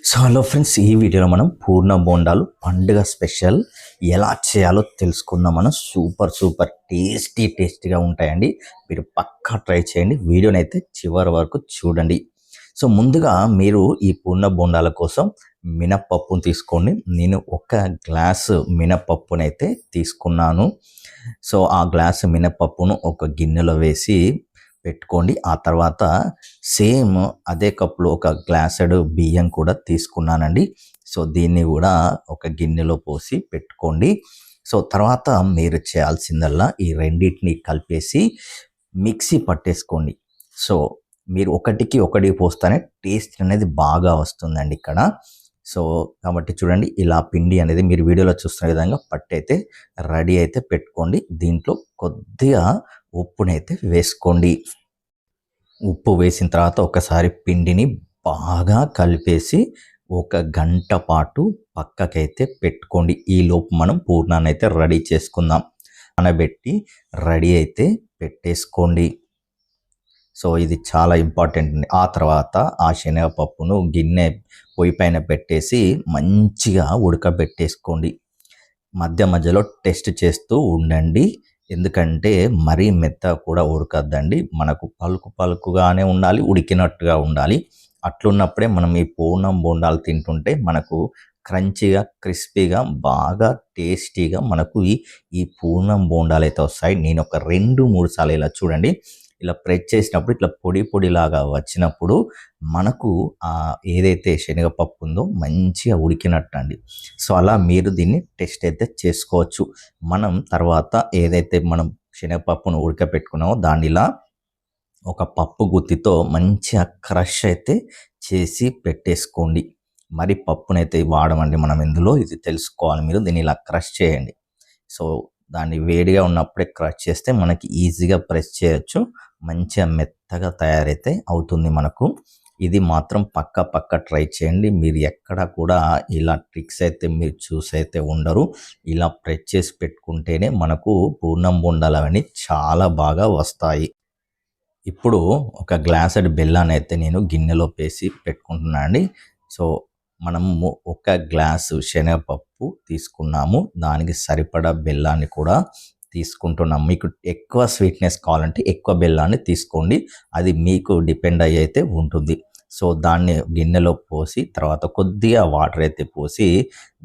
So hello friends, ఈ వీడియోలో మనం పూర్ణ బోండాలు పండుగ స్పెషల్ ఎలా చేయాలో తెలుసుకుందాం. మనం సూపర్ టేస్టీగా ఉంటాయండి. మీరు పక్కా ట్రై చేయండి. వీడియోని అయితే చివరి వరకు చూడండి. సో ముందుగా మీరు ఈ పూర్ణ బోండాల కోసం మినప్పప్పును తీసుకోండి. నేను ఒక గ్లాసు మినప్పప్పునైతే తీసుకున్నాను. సో ఆ గ్లాసు మినప్పప్పును ఒక గిన్నెలో వేసి పెట్టుకోండి. ఆ తర్వాత సేమ్ అదే కప్పులో ఒక గ్లాసెడు బియ్యం కూడా తీసుకున్నానండి. సో దీన్ని కూడా ఒక గిన్నెలో పోసి పెట్టుకోండి. సో తర్వాత మీరు చేయాల్సిందల్లా ఈ రెండింటిని కలిపేసి మిక్సీ పట్టేసుకోండి. సో మీరు ఒకటికి ఒకటి పోస్తేనే టేస్ట్ అనేది బాగా వస్తుందండి ఇక్కడ. సో కాబట్టి చూడండి, ఇలా పిండి అనేది మీరు వీడియోలో చూస్తున్న విధంగా పట్టయితే రెడీ అయితే పెట్టుకోండి. దీంట్లో కొద్దిగా ఉప్పునైతే వేసుకోండి. ఉప్పు వేసిన తర్వాత ఒకసారి పిండిని బాగా కలిపేసి ఒక గంట పాటు పక్కకైతే పెట్టుకోండి. ఈలోపు మనం పూర్ణాన్ని అయితే రెడీ చేసుకుందాం. నానబెట్టి రెడీ అయితే పెట్టేసుకోండి. సో ఇది చాలా ఇంపార్టెంట్ అండి. ఆ తర్వాత ఆ శనగపప్పును గిన్నె పొయ్యి పైన పెట్టేసి మంచిగా ఉడకబెట్టేసుకోండి. మధ్య మధ్యలో టెస్ట్ చేస్తూ ఉండండి. ఎందుకంటే మరీ మెత్తగా కూడా ఉడకద్దండి. మనకు పలుకుగానే ఉండాలి, ఉడికినట్టుగా ఉండాలి. అట్లున్నప్పుడే మనం ఈ పూర్ణం బోండాలు తింటుంటే మనకు క్రంచీగా, క్రిస్పీగా, బాగా టేస్టీగా మనకు ఈ పూర్ణం బోండాలు అయితే వస్తాయి. నేను ఒక 2-3 సార్లు ఇలా చూడండి, ఇలా ప్రెస్ చేసినప్పుడు ఇట్లా పొడిలాగా వచ్చినప్పుడు మనకు ఏదైతే శనగపప్పు ఉందో మంచిగా ఉడికినట్టు అండి. సో అలా మీరు దీన్ని టెస్ట్ అయితే చేసుకోవచ్చు. మనం తర్వాత ఏదైతే మనం శనగపప్పును ఉడకపెట్టుకున్నామో దాన్ని ఇలా ఒక పప్పు గుత్తితో మంచిగా క్రష్ అయితే చేసి పెట్టేసుకోండి. మరి పప్పునైతే వాడమండి మనం ఇందులో, ఇది తెలుసుకోవాలి మీరు. దీన్ని ఇలా క్రష్ చేయండి. సో దాన్ని వేడిగా ఉన్నప్పుడే క్రష్ చేస్తే మనకి ఈజీగా ప్రెస్ చేయొచ్చు. మంచిగా మెత్తగా తయారైతే అవుతుంది మనకు. ఇది మాత్రం పక్క ట్రై చేయండి. మీరు ఎక్కడ కూడా ఇలా ట్రిక్స్ అయితే మీరు చూసైతే ఉండరు. ఇలా ప్రెస్ చేసి పెట్టుకుంటేనే మనకు పూర్ణం బోండాలు అవన్నీ చాలా బాగా వస్తాయి. ఇప్పుడు ఒక గ్లాసెడ్ బెల్లాన్ని అయితే నేను గిన్నెలో వేసి పెట్టుకుంటున్నాను అండి. సో మనము ఒక గ్లాసు శనగపప్పు తీసుకున్నాము, దానికి సరిపడా బెల్లాన్ని కూడా తీసుకుంటున్నాం. మీకు ఎక్కువ స్వీట్నెస్ కావాలంటే ఎక్కువ బెల్లాన్ని తీసుకోండి, అది మీకు డిపెండ్ అయ్యి అయితే ఉంటుంది. సో దాన్ని గిన్నెలో పోసి తర్వాత కొద్దిగా వాటర్ అయితే పోసి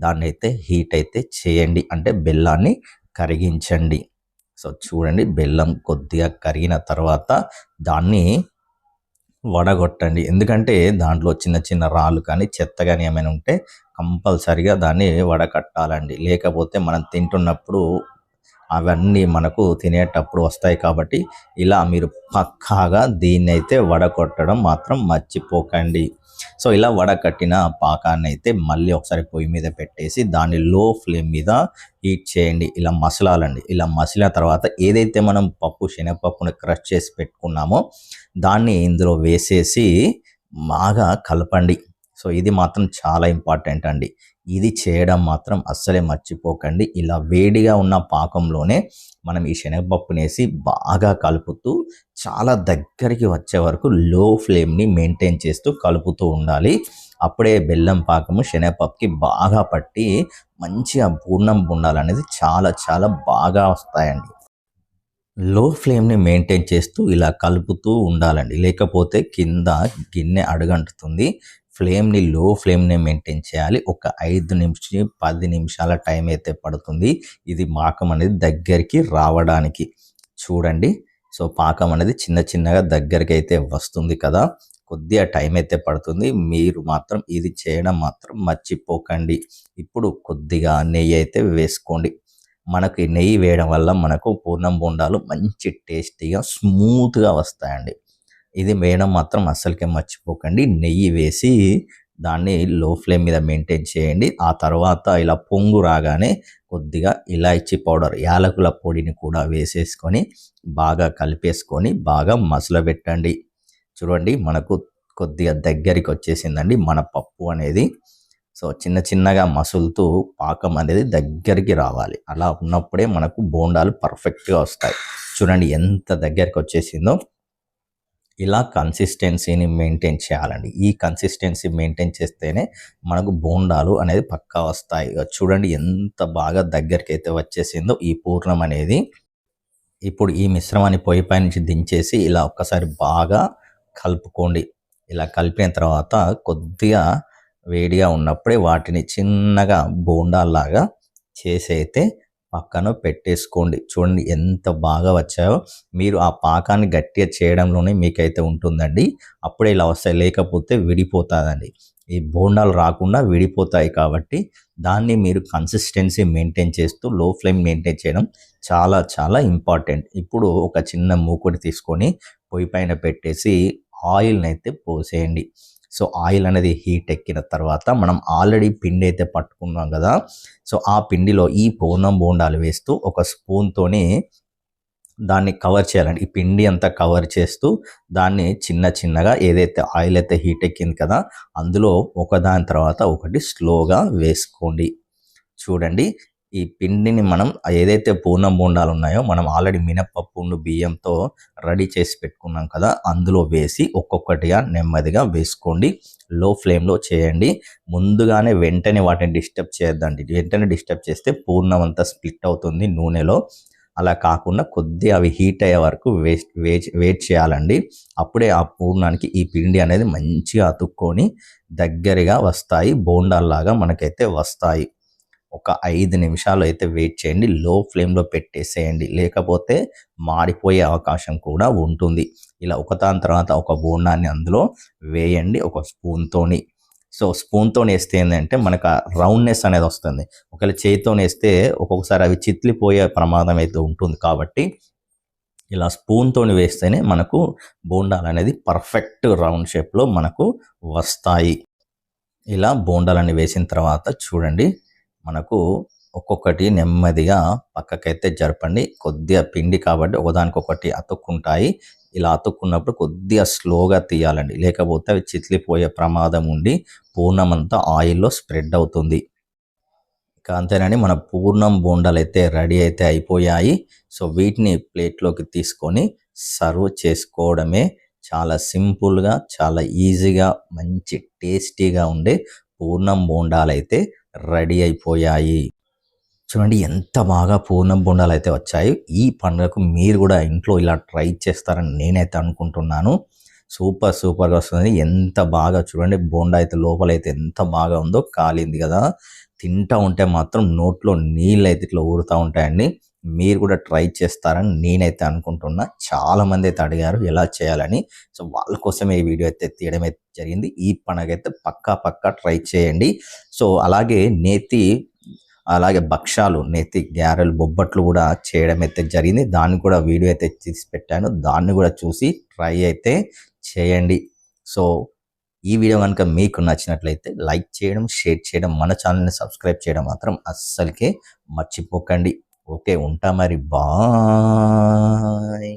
దాన్ని అయితే హీట్ అయితే చేయండి, అంటే బెల్లాన్ని కరిగించండి. సో చూడండి, బెల్లం కొద్దిగా కరిగిన తర్వాత దాన్ని వడగొట్టండి. ఎందుకంటే దాంట్లో చిన్న రాళ్ళు కానీ చెత్త కానీ ఏమైనా ఉంటే కంపల్సరిగా దాన్ని వడకట్టాలండి. లేకపోతే మనం తింటున్నప్పుడు అవన్నీ మనకు తినేటప్పుడు వస్తాయి. కాబట్టి ఇలా మీరు పక్కాగా దీన్ని అయితే వడకొట్టడం మాత్రం మర్చిపోకండి. సో ఇలా వడకట్టిన పాకాన్ని అయితే మళ్ళీ ఒకసారి పొయ్యి మీద పెట్టేసి దాన్ని లో ఫ్లేమ్ మీద హీట్ చేయండి. ఇలా మసలాలండి. ఇలా మసిలిన తర్వాత ఏదైతే మనం శనగపప్పుని క్రష్ చేసి పెట్టుకున్నామో దాన్ని ఇందులో వేసేసి బాగా కలపండి. సో ఇది మాత్రం చాలా ఇంపార్టెంట్ అండి. ఇది చేయడం మాత్రం అస్సలే మర్చిపోకండి. ఇలా వేడిగా ఉన్న పాకంలోనే మనం ఈ శనగపప్పునేసి బాగా కలుపుతూ చాలా దగ్గరికి వచ్చే వరకు లో ఫ్లేమ్ని మెయింటైన్ చేస్తూ కలుపుతూ ఉండాలి. అప్పుడే బెల్లం పాకము శనగపప్పుకి బాగా పట్టి మంచిగా పూర్ణం బోండాలు అనేది చాలా బాగా వస్తాయండి. లో ఫ్లేమ్ని మెయింటైన్ చేస్తూ ఇలా కలుపుతూ ఉండాలండి. లేకపోతే కింద గిన్నె అడుగంటుతుంది. ఫ్లేమ్ని లో ఫ్లేమ్ని మెయింటైన్ చేయాలి. ఒక 5-10 నిమిషాల టైం అయితే పడుతుంది ఇది పాకం అనేది దగ్గరికి రావడానికి. చూడండి, సో పాకం అనేది చిన్నగా దగ్గరికి అయితే వస్తుంది కదా, కొద్దిగా టైం అయితే పడుతుంది. మీరు మాత్రం ఇది చేయడం మాత్రం మర్చిపోకండి. ఇప్పుడు కొద్దిగా నెయ్యి అయితే వేసుకోండి. మనకి నెయ్యి వేయడం వల్ల మనకు పూర్ణం బోండాలు మంచి టేస్టీగా స్మూత్గా వస్తాయండి. ఇది వేయడం మాత్రం అస్సలకే మర్చిపోకండి. నెయ్యి వేసి దాన్ని లో ఫ్లేమ్ మీద మెయింటైన్ చేయండి. ఆ తర్వాత ఇలా పొంగు రాగానే కొద్దిగా ఇలాచీ పౌడర్, యాలకుల పొడిని కూడా వేసేసుకొని బాగా కలిపేసుకొని బాగా మసలబెట్టండి. చూడండి, మనకు కొద్దిగా దగ్గరికి వచ్చేసిందండి మన పప్పు అనేది. సో చిన్నగా మసులుతూ పాకం అనేది దగ్గరికి రావాలి. అలా ఉన్నప్పుడే మనకు బోండాలు పర్ఫెక్ట్గా వస్తాయి. చూడండి ఎంత దగ్గరికి వచ్చేసిందో. ఇలా కన్సిస్టెన్సీని మెయింటైన్ చేయాలండి. ఈ కన్సిస్టెన్సీ మెయింటైన్ చేస్తేనే మనకు బోండాలు అనేది పక్కా వస్తాయి. చూడండి ఎంత బాగా దగ్గరికైతే వచ్చేసిందో ఈ పూర్ణం అనేది. ఇప్పుడు ఈ మిశ్రమాన్ని పొయ్యి పై నుంచి దించేసి ఇలా ఒక్కసారి బాగా కలుపుకోండి. ఇలా కలిపిన తర్వాత కొద్దిగా వేడిగా ఉన్నప్పుడే వాటిని చిన్నగా బోండాల్లాగా చేసి అయితే పక్కన పెట్టేసుకోండి. చూడండి ఎంత బాగా వచ్చాయో. మీరు ఆ పాకాన్ని గట్టిగా చేయడంలోనే మీకైతే ఉంటుందండి. అప్పుడే ఇలా వస్తాయి, లేకపోతే విడిపోతుందండి. ఈ బోండాలు రాకుండా విడిపోతాయి కాబట్టి దాన్ని మీరు కన్సిస్టెన్సీ మెయింటైన్ చేస్తూ లో ఫ్లేమ్ మెయింటైన్ చేయడం చాలా చాలా ఇంపార్టెంట్. ఇప్పుడు ఒక చిన్న మూకుడు తీసుకొని పొయ్యి పైన పెట్టేసి ఆయిల్ని అయితే పోసేయండి. సో ఆయిల్ అనేది హీట్ ఎక్కిన తర్వాత మనం ఆల్రెడీ పిండి అయితే పట్టుకున్నాం కదా, సో ఆ పిండిలో ఈ పూర్ణం బోండాలు వేస్తూ ఒక స్పూన్తోని దాన్ని కవర్ చేయాలండి. ఈ పిండి అంతా కవర్ చేస్తూ దాన్ని చిన్న చిన్నగా ఏదైతే ఆయిల్ అయితే హీట్ ఎక్కింది కదా అందులో ఒకదాని తర్వాత ఒకటి స్లోగా వేసుకోండి. చూడండి ఈ పిండిని మనం ఏదైతే పూర్ణం బోండాలు ఉన్నాయో మనం ఆల్రెడీ మినపప్పు బియ్యంతో రెడీ చేసి పెట్టుకున్నాం కదా అందులో వేసి ఒక్కొక్కటిగా నెమ్మదిగా వేసుకోండి. లో ఫ్లేమ్లో చేయండి. ముందుగానే వెంటనే వాటిని డిస్టర్బ్ చేయొద్దండి. వెంటనే డిస్టర్బ్ చేస్తే పూర్ణం అంతా స్ప్లిట్ అవుతుంది నూనెలో. అలా కాకుండా కొద్దిగా అవి హీట్ అయ్యే వరకు వెయిట్ చేయాలండి. అప్పుడే ఆ పూర్ణానికి ఈ పిండి అనేది మంచిగా అతుక్కొని దగ్గరగా వస్తాయి, బోండాల్లాగా మనకైతే వస్తాయి. ఒక 5 నిమిషాలు అయితే వెయిట్ చేయండి. లో ఫ్లేమ్లో పెట్టేసేయండి, లేకపోతే మాడిపోయే అవకాశం కూడా ఉంటుంది. ఇలా ఒకదాని తర్వాత ఒక బోండాన్ని అందులో వేయండి ఒక స్పూన్తోని. సో స్పూన్తో వేస్తే ఏంటంటే మనకు రౌండ్నెస్ అనేది వస్తుంది. ఒకవేళ చేతితో వేస్తే ఒక్కొక్కసారి అవి చిట్లిపోయే ప్రమాదం అయితే ఉంటుంది. కాబట్టి ఇలా స్పూన్తో వేస్తేనే మనకు బోండాలు అనేది పర్ఫెక్ట్ రౌండ్ షేప్లో మనకు వస్తాయి. ఇలా బోండాలని వేసిన తర్వాత చూడండి మనకు ఒక్కొక్కటి నెమ్మదిగా పక్కకైతే జరపండి. కొద్దిగా పిండి కాబట్టి ఒకదానికొకటి అతుక్కుంటాయి. ఇలా అతుక్కున్నప్పుడు కొద్దిగా స్లోగా తీయాలండి, లేకపోతే అవి చిట్లిపోయే ప్రమాదం ఉండి పూర్ణమంతా ఆయిల్లో స్ప్రెడ్ అవుతుంది. ఇక అంతేనండి, మన పూర్ణం బోండాలు అయితే రెడీ అయితే అయిపోయాయి. సో వీటిని ప్లేట్లోకి తీసుకొని సర్వ్ చేసుకోవడమే. చాలా సింపుల్గా, చాలా ఈజీగా, మంచి టేస్టీగా ఉండే పూర్ణం బోండాలు అయితే రెడీ అయిపోయాయి. చూడండి ఎంత బాగా పూర్ణం బోండాలు అయితే వచ్చాయి. ఈ పండుగకు మీరు కూడా ఇంట్లో ఇలా ట్రై చేస్తారని నేనైతే అనుకుంటున్నాను. సూపర్గా వస్తుంది. ఎంత బాగా చూడండి బోండా అయితే లోపలైతే ఎంత బాగా ఉందో, కాలింది కదా. తింటూ ఉంటే మాత్రం నోట్లో నీళ్ళు అయితే ఇట్లా ఊరుతూ ఉంటాయండి. మీరు కూడా ట్రై చేస్తారని నేనైతే అనుకుంటున్నా. చాలామంది అయితే అడిగారు ఎలా చేయాలని. సో వాళ్ళ కోసమే ఈ వీడియో అయితే తీయడం అయితే జరిగింది. ఈ పండుగ అయితే పక్కా ట్రై చేయండి. సో అలాగే భక్షాలు, నేతి గారెలు, బొబ్బట్లు కూడా చేయడం అయితే జరిగింది. దాన్ని కూడా వీడియో అయితే తీసి పెట్టాను. దాన్ని కూడా చూసి ట్రై అయితే చేయండి. సో ఈ వీడియో కనుక మీకు నచ్చినట్లయితే లైక్ చేయడం, షేర్ చేయడం, మన ఛానల్ని సబ్స్క్రైబ్ చేయడం మాత్రం అస్సలకే మర్చిపోకండి. ఓకే, ఉంటా మరి, బాయ్.